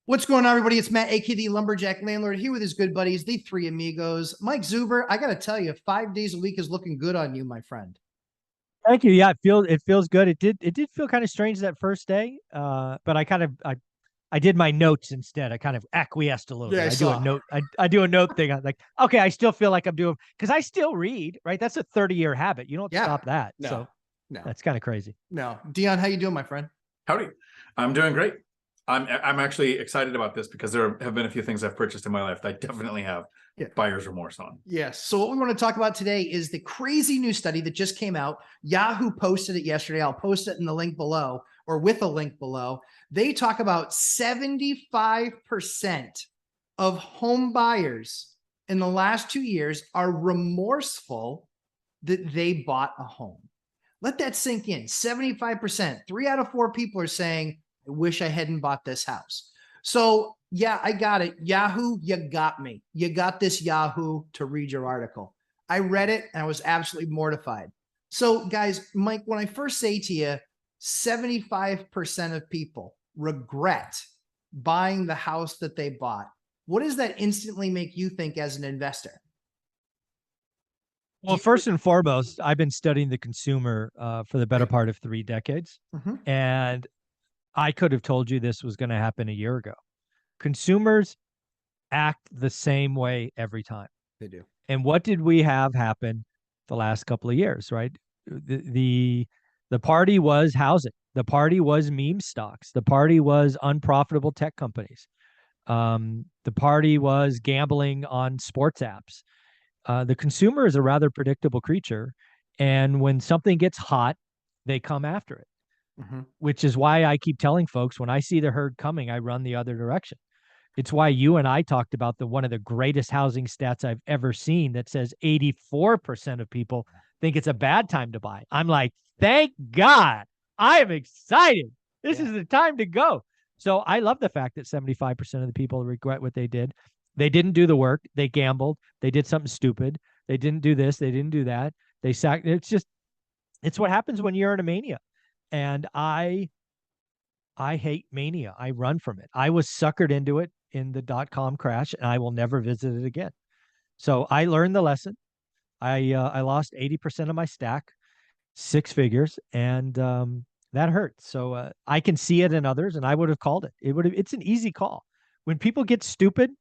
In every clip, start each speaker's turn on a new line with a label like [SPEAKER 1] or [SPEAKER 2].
[SPEAKER 1] What's going on, everybody? It's Matt, aka the Lumberjack Landlord, here with his good buddies, the Three Amigos. Mike Zuber, I got to tell you, 5 days a week is looking good on you, my friend.
[SPEAKER 2] Thank you. Yeah, it feels good. It did feel kind of strange that first day. But I did my notes instead. I kind of acquiesced a little
[SPEAKER 1] Yeah,
[SPEAKER 2] bit.
[SPEAKER 1] I
[SPEAKER 2] I do a
[SPEAKER 1] saw.
[SPEAKER 2] note. I do a note thing. I'm like, okay, I still feel like I'm doing because I still read, right? That's a 30-year habit. You don't
[SPEAKER 1] Yeah.
[SPEAKER 2] stop that.
[SPEAKER 1] No,
[SPEAKER 2] So
[SPEAKER 1] no,
[SPEAKER 2] that's kind of crazy.
[SPEAKER 1] no. Dion, how you doing, my friend?
[SPEAKER 3] Howdy. I'm doing great. I'm actually excited about this because there have been a few things I've purchased in my life that I definitely have
[SPEAKER 1] Yeah.
[SPEAKER 3] buyer's remorse on.
[SPEAKER 1] Yes. So what we want to talk about today is the crazy new study that just came out. Yahoo posted it yesterday. I'll post it in the link below or with a link below. They talk about 75% of home buyers in the last 2 years are remorseful that they bought a home. Let that sink in. 75%, 3 out of 4 people are saying, I wish I hadn't bought this house. So yeah, I got it. Yahoo, you got me. You got this, Yahoo, to read your article. I read it and I was absolutely mortified. So guys, Mike, when I first say to you, 75% of people regret buying the house that they bought, what does that instantly make you think as an investor?
[SPEAKER 2] Well, first and foremost, I've been studying the consumer for the better part of 3 decades,
[SPEAKER 1] Mhm.
[SPEAKER 2] and I could have told you this was going to happen a year ago. Consumers act the same way every time.
[SPEAKER 1] They do.
[SPEAKER 2] And what did we have happen the last couple of years, right? The party was housing. The party was meme stocks. The party was unprofitable tech companies. The party was gambling on sports apps. The consumer is a rather predictable creature, and when something gets hot, they come after it.
[SPEAKER 1] Mhm.
[SPEAKER 2] Which is why I keep telling folks when I see the herd coming, I run the other direction. It's why you and I talked about the one of the greatest housing stats I've ever seen that says 84% of people think it's a bad time to buy. I'm like, thank God. I am excited. This
[SPEAKER 1] Yeah.
[SPEAKER 2] is the time to go. So I love the fact that 75% of the people regret what they did. They didn't do the work. They gambled. They did something stupid. They didn't do this. They didn't do that. It's what happens when you're in a mania. And I hate mania. I run from it. I was suckered into it in the .com crash, and I will never visit it again. So I learned the lesson. I lost 80% of my stack, 6 figures, and that hurt. So I can see it in others, and I would have called it. It's an easy call. When people get stupid,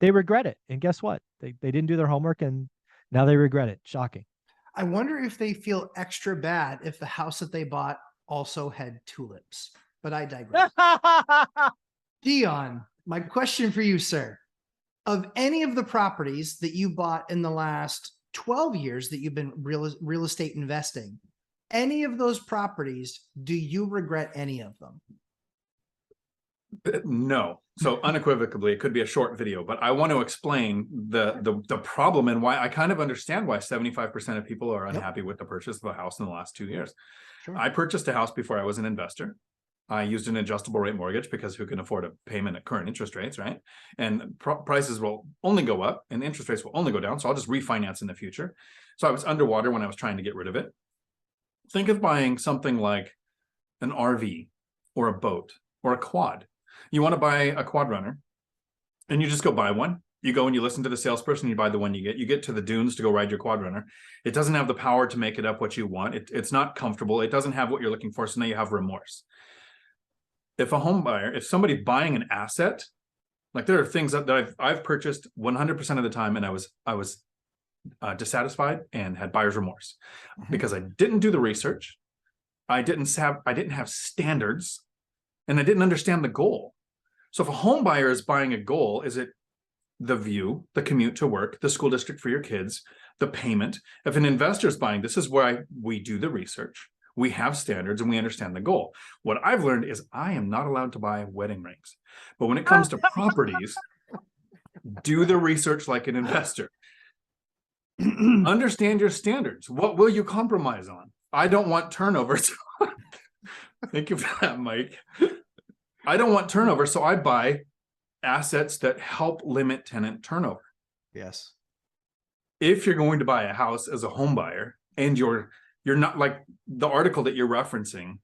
[SPEAKER 2] they regret it. And guess what? They didn't do their homework, and now they regret it. Shocking.
[SPEAKER 1] I wonder if they feel extra bad if the house that they bought also had tulips, but I digress. Dion, my question for you, sir, of any of the properties that you bought in the last 12 years that you've been real estate investing, any of those properties, do you regret any of them?
[SPEAKER 3] No. So unequivocally, it could be a short video, but I want to explain the problem and why I kind of understand why 75% of people are unhappy with the purchase of a house in the last 2 years.
[SPEAKER 1] Sure.
[SPEAKER 3] I purchased a house before I was an investor. I used an adjustable rate mortgage because who can afford a payment at current interest rates, right? And prices will only go up and interest rates will only go down. So I'll just refinance in the future. So I was underwater when I was trying to get rid of it. Think of buying something like an RV or a boat or a quad. You want to buy a quad runner and you just go buy one. You go and you listen to the salesperson, you buy the one you get to the dunes to go ride your quad runner. It doesn't have the power to make it up what you want. It's not comfortable. It doesn't have what you're looking for. So now you have remorse. If a home buyer, if somebody buying an asset, like there are things that I've purchased 100% of the time, and I was dissatisfied and had buyer's remorse because I didn't do the research, I didn't have standards, and I didn't understand the goal. So if a home buyer is buying a goal, is it the view, the commute to work, the school district for your kids, the payment? If an investor is buying, this is where we do the research. We have standards and we understand the goal. What I've learned is I am not allowed to buy wedding rings. But when it comes to properties, do the research like an investor. Understand your standards. What will you compromise on? I don't want turnovers. Thank you for that, Mike. I don't want turnover, so I buy assets that help limit tenant turnover.
[SPEAKER 1] Yes.
[SPEAKER 3] If you're going to buy a house as a home buyer and you're not, like the article that you're referencing,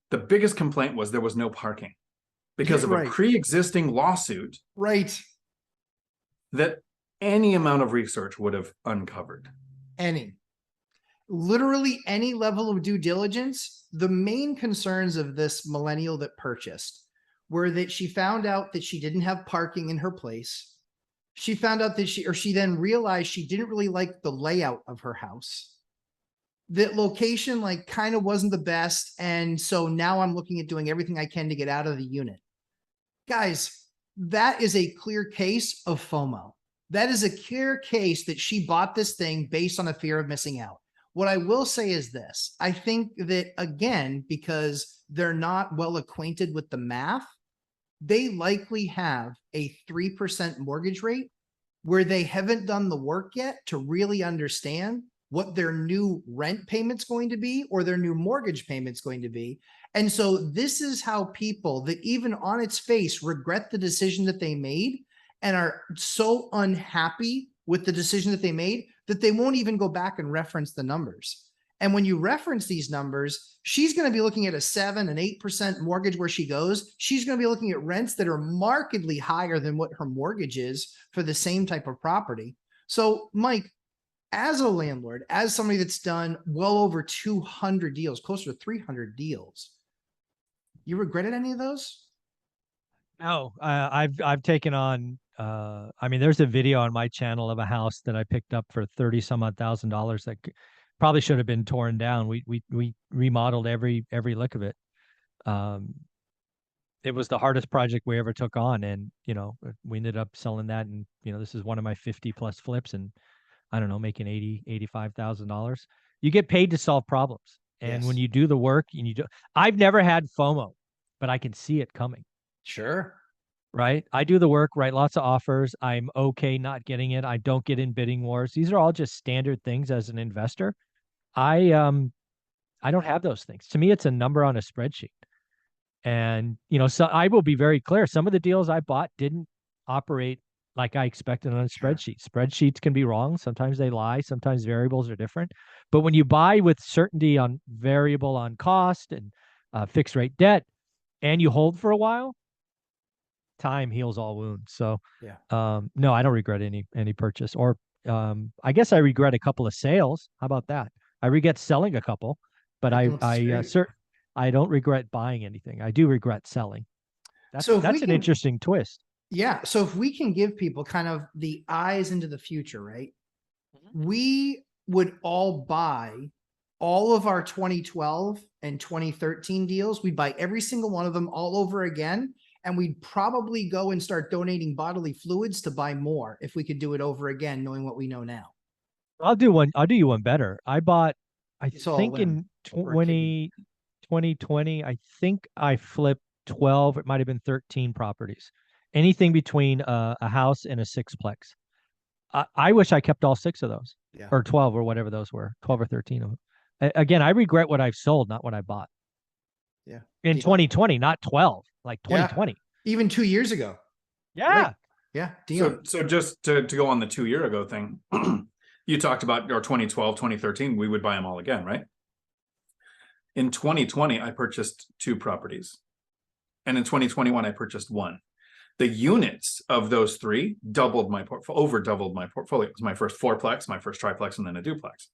[SPEAKER 3] the biggest complaint was there was no parking. because of
[SPEAKER 1] Right.
[SPEAKER 3] a pre-existing lawsuit
[SPEAKER 1] Right.
[SPEAKER 3] that any amount of research would have uncovered.
[SPEAKER 1] Literally any level of due diligence. The main concerns of this millennial that purchased were that she found out that she didn't have parking in her place. She found out that she then realized she didn't really like the layout of her house. That location like kind of wasn't the best. And so now I'm looking at doing everything I can to get out of the unit. Guys, that is a clear case of FOMO. That is a clear case that she bought this thing based on a fear of missing out. What I will say is this. I think that, again, because they're not well acquainted with the math, they likely have a 3% mortgage rate where they haven't done the work yet to really understand what their new rent payment's going to be or their new mortgage payment's going to be. And so this is how people that even on its face regret the decision that they made and are so unhappy with the decision that they made that they won't even go back and reference the numbers. And when you reference these numbers, she's going to be looking at a 7 and 8% mortgage where she goes. She's going to be looking at rents that are markedly higher than what her mortgage is for the same type of property. So, Mike, as a landlord, as somebody that's done well over 200 deals, closer to 300 deals, you regretted any of those?
[SPEAKER 2] No, I've taken on. I mean, there's a video on my channel of a house that I picked up for $30,000 that probably should have been torn down. We remodeled every lick of it. It was the hardest project we ever took on, and we ended up selling that. And this is one of my 50 plus flips, and I don't know, making $85,000. You get paid to solve problems, and when
[SPEAKER 1] Yes.
[SPEAKER 2] you do the work, and I've never had FOMO, but I can see it coming.
[SPEAKER 1] Sure.
[SPEAKER 2] Right? I do the work, write lots of offers. I'm okay not getting it. I don't get in bidding wars. These are all just standard things as an investor. I don't have those things. To me, it's a number on a spreadsheet. And so I will be very clear. Some of the deals I bought didn't operate like I expected on a spreadsheet. Spreadsheets can be wrong. Sometimes they lie. Sometimes variables are different. But when you buy with certainty on variable on cost and fixed rate debt, and you hold for a while, time heals all wounds. So no, I don't regret any purchase, or I guess I regret a couple of sales. How about that? I regret selling a couple, but I don't regret buying anything. I do regret selling. That's an interesting twist.
[SPEAKER 1] Yeah. So if we can give people kind of the eyes into the future, right? We would all buy all of our 2012 and 2013 deals. We'd buy every single one of them all over again. And we'd probably go and start donating bodily fluids to buy more if we could do it over again, knowing what we know now.
[SPEAKER 2] I'll do you one better. I bought, I
[SPEAKER 1] It's all
[SPEAKER 2] think in 2020, I think I flipped 12, it might have been 13 properties. Anything between a house and a sixplex. I wish I kept all 6 of those, or 12 or whatever those were, 12 or 13 of them. Again, I regret what I've sold, not what I bought.
[SPEAKER 1] Yeah.
[SPEAKER 2] In 2020, not 12, like 2020.
[SPEAKER 1] Even 2 years ago.
[SPEAKER 2] Yeah.
[SPEAKER 1] Right. Yeah. Dion.
[SPEAKER 3] So just to go on the 2 year ago thing, you talked about our 2012, 2013, we would buy them all again, right? In 2020, I purchased 2 properties. And in 2021, I purchased 1. The units of those 3 doubled my portfolio, over doubled my portfolio. It was my first 4-plex, my first triplex, and then a duplex.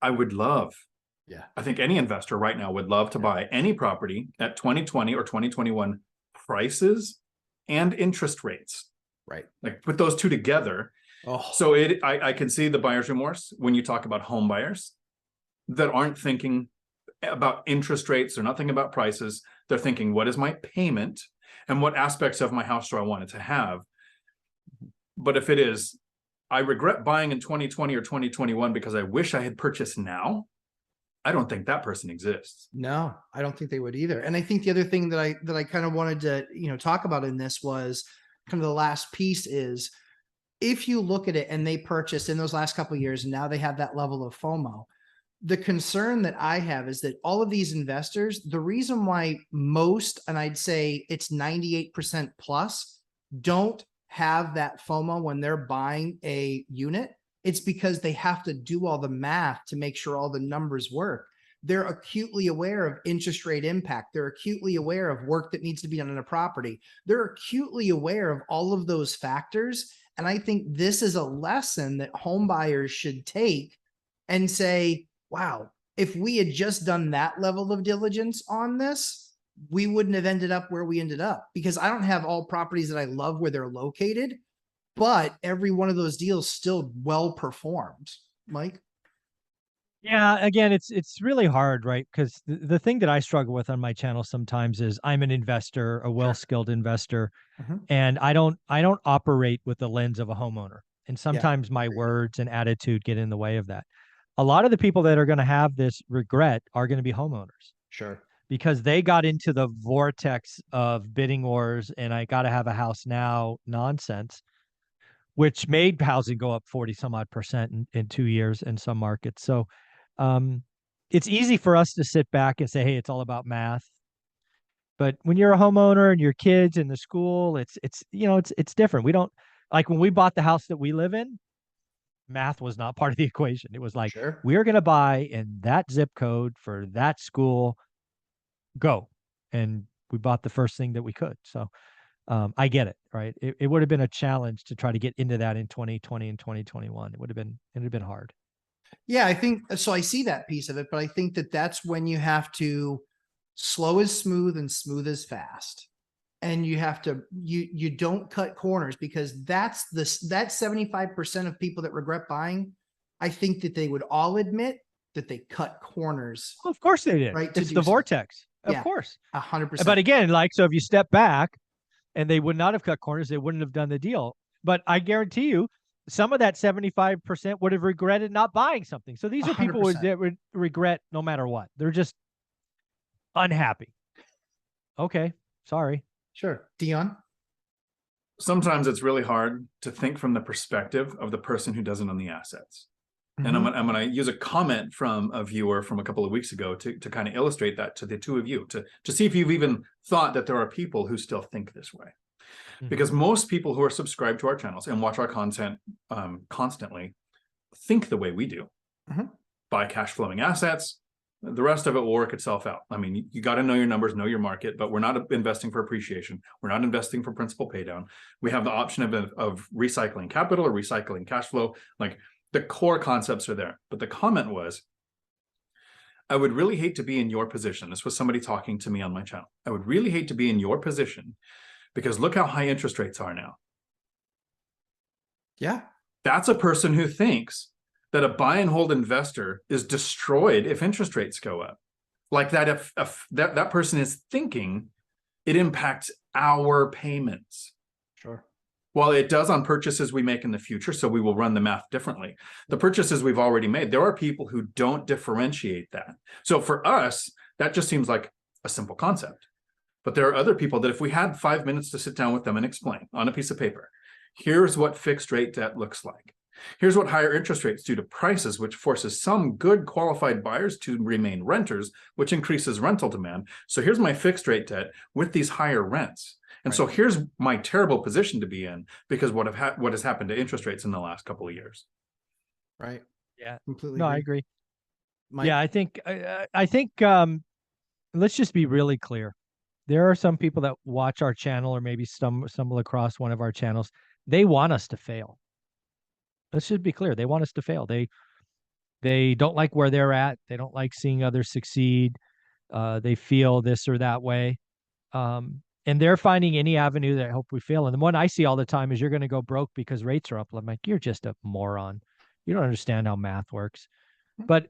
[SPEAKER 3] I would love, I think any investor right now would love to buy any property at 2020 or 2021 prices and interest rates.
[SPEAKER 1] Right.
[SPEAKER 3] Like put those 2 together.
[SPEAKER 1] Oh.
[SPEAKER 3] So I can see the buyer's remorse when you talk about home buyers that aren't thinking about interest rates. They're not thinking about prices. They're thinking, what is my payment and what aspects of my house do I want it to have? But if it is, I regret buying in 2020 or 2021 because I wish I had purchased now, I don't think that person exists.
[SPEAKER 1] No, I don't think they would either. And I think the other thing that I kind of wanted to, talk about in this was kind of the last piece is if you look at it and they purchased in those last couple of years and now they have that level of FOMO, the concern that I have is that all of these investors, the reason why most, and I'd say it's 98% plus, don't have that FOMO when they're buying a unit, it's because they have to do all the math to make sure all the numbers work. they're acutely aware of interest rate impact. They're acutely aware of work that needs to be done on a property. They're acutely aware of all of those factors. And I think this is a lesson that home buyers should take and say, wow, if we had just done that level of diligence on this, we wouldn't have ended up where we ended up, because I don't have all properties that I love where they're located, but every one of those deals still well performed. Mike?
[SPEAKER 2] Yeah, again, it's really hard, right? Because the thing that I struggle with on my channel sometimes is I'm an investor, a well-skilled investor, and I don't operate with the lens of a homeowner. And sometimes my words and attitude get in the way of that. A lot of the people that are going to have this regret are going to be homeowners.
[SPEAKER 1] Sure.
[SPEAKER 2] Because they got into the vortex of bidding wars and I got to have a house now nonsense, which made housing go up 40 some odd percent in 2 years in some markets. So it's easy for us to sit back and say, hey, it's all about math. But when you're a homeowner and your kids in the school, it's different. We don't, like when we bought the house that we live in, math was not part of the equation. It was like, we're going to buy in that zip code for that school, go. And we bought the first thing that we could. So I get it, right? It would have been a challenge to try to get into that in 2020 and 2021. It would have been hard.
[SPEAKER 1] Yeah, I think so. I see that piece of it, but I think that that's when you have to slow is smooth and smooth is fast. And you have to, you don't cut corners, because that's that 75% of people that regret buying. I think that they would all admit that they cut corners.
[SPEAKER 2] Well, of course they did.
[SPEAKER 1] Right.
[SPEAKER 2] It's the vortex. Of course.
[SPEAKER 1] 100%.
[SPEAKER 2] But again, like, so if you step back and they would not have cut corners, they wouldn't have done the deal. But I guarantee you, some of that 75% would have regretted not buying something. So these are people that would regret no matter what. They're just unhappy. Okay. Sorry.
[SPEAKER 1] Sure. Dion?
[SPEAKER 3] Sometimes it's really hard to think from the perspective of the person who doesn't own the assets. And I'm going to use a comment from a viewer from a couple of weeks ago to kind of illustrate that to the two of you, to see if you've even thought that there are people who still think this way. Because most people who are subscribed to our channels and watch our content constantly think the way we do. Buy cash flowing assets. The rest of it will work itself out. I mean, you got to know your numbers, know your market, but we're not investing for appreciation. We're not investing for principal pay down. We have the option of recycling capital or recycling cash flow. Like, the core concepts are there. But the comment was, I would really hate to be in your position. This was somebody talking to me on my channel. I would really hate to be in your position, because look how high interest rates are now.
[SPEAKER 1] Yeah.
[SPEAKER 3] That's a person who thinks that a buy and hold investor is destroyed if interest rates go up. Like that, if that person is thinking it impacts our payments.
[SPEAKER 1] Sure.
[SPEAKER 3] Well, it does on purchases we make in the future, so we will run the math differently. The purchases we've already made, there are people who don't differentiate that. So for us, that just seems like a simple concept. But there are other people that if we had 5 minutes to sit down with them and explain on a piece of paper, here's what fixed rate debt looks like. Here's what higher interest rates do to prices, which forces some good qualified buyers to remain renters, which increases rental demand. So here's my fixed rate debt with these higher rents. And so here's my terrible position to be in because what has happened to interest rates in the last couple of years.
[SPEAKER 1] Right.
[SPEAKER 2] Yeah.
[SPEAKER 1] Completely.
[SPEAKER 2] No, I agree.
[SPEAKER 1] Mike?
[SPEAKER 2] Yeah, I think let's just be really clear. There are some people that watch our channel or maybe stumble across one of our channels. They want us to fail. Let's just be clear. They want us to fail. They don't like where they're at. They don't like seeing others succeed. They feel this or that way. And they're finding any avenue that I hope we fail. And the one I see all the time is you're going to go broke because rates are up. I'm like, you're just a moron. You don't understand how math works. But,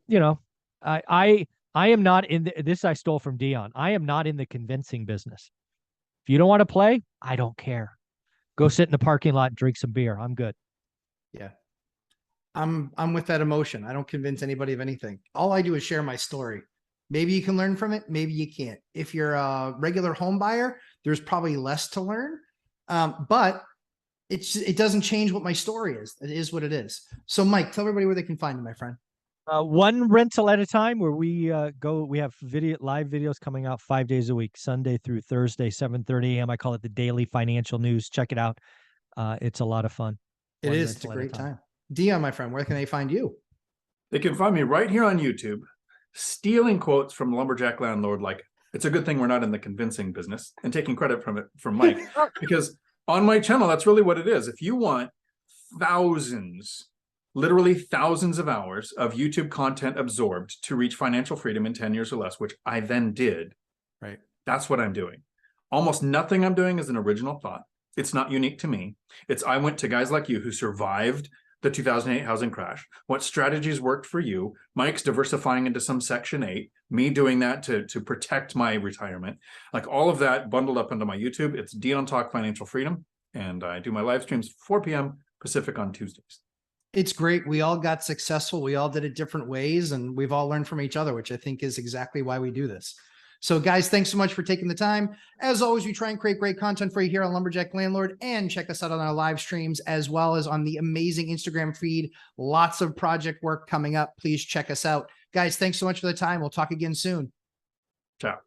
[SPEAKER 2] I am not in this. I stole from Dion. I am not in the convincing business. If you don't want to play, I don't care. Go sit in the parking lot and drink some beer. I'm good.
[SPEAKER 1] Yeah. I'm with that emotion. I don't convince anybody of anything. All I do is share my story. Maybe you can learn from it. Maybe you can't. If you're a regular home buyer, there's probably less to learn. But it doesn't change what my story is. It is what it is. So Mike, tell everybody where they can find you, my friend.
[SPEAKER 2] One rental at a time, where we go. We have live videos coming out 5 days a week, Sunday through Thursday, 7:30 a.m. I call it the daily financial news. Check it out. It's a lot of fun.
[SPEAKER 1] It is. It's a great time. Dion, my friend, where can they find you?
[SPEAKER 3] They can find me right here on YouTube. stealing quotes from Lumberjack Landlord. Like, it's a good thing we're not in the convincing business, and taking credit from it from Mike, because on my channel, that's really what it is. If you want thousands, literally thousands of hours of YouTube content absorbed to reach financial freedom in 10 years or less, which I then did,
[SPEAKER 1] Right.
[SPEAKER 3] that's what I'm doing. Almost nothing I'm doing is an original thought. It's not unique to me. I went to guys like you who survived the 2008 housing crash. What strategies worked for you? Mike's diversifying into some Section 8, me doing that to protect my retirement. Like, all of that bundled up into my YouTube. It's Dion Talk Financial Freedom. And I do my live streams 4 p.m. Pacific on Tuesdays.
[SPEAKER 1] It's great. We all got successful. We all did it different ways, and we've all learned from each other, which I think is exactly why we do this. So guys, thanks so much for taking the time. As always, we try and create great content for you here on Lumberjack Landlord, and check us out on our live streams as well as on the amazing Instagram feed. Lots of project work coming up. Please check us out. Guys, thanks so much for the time. We'll talk again soon.
[SPEAKER 3] Ciao.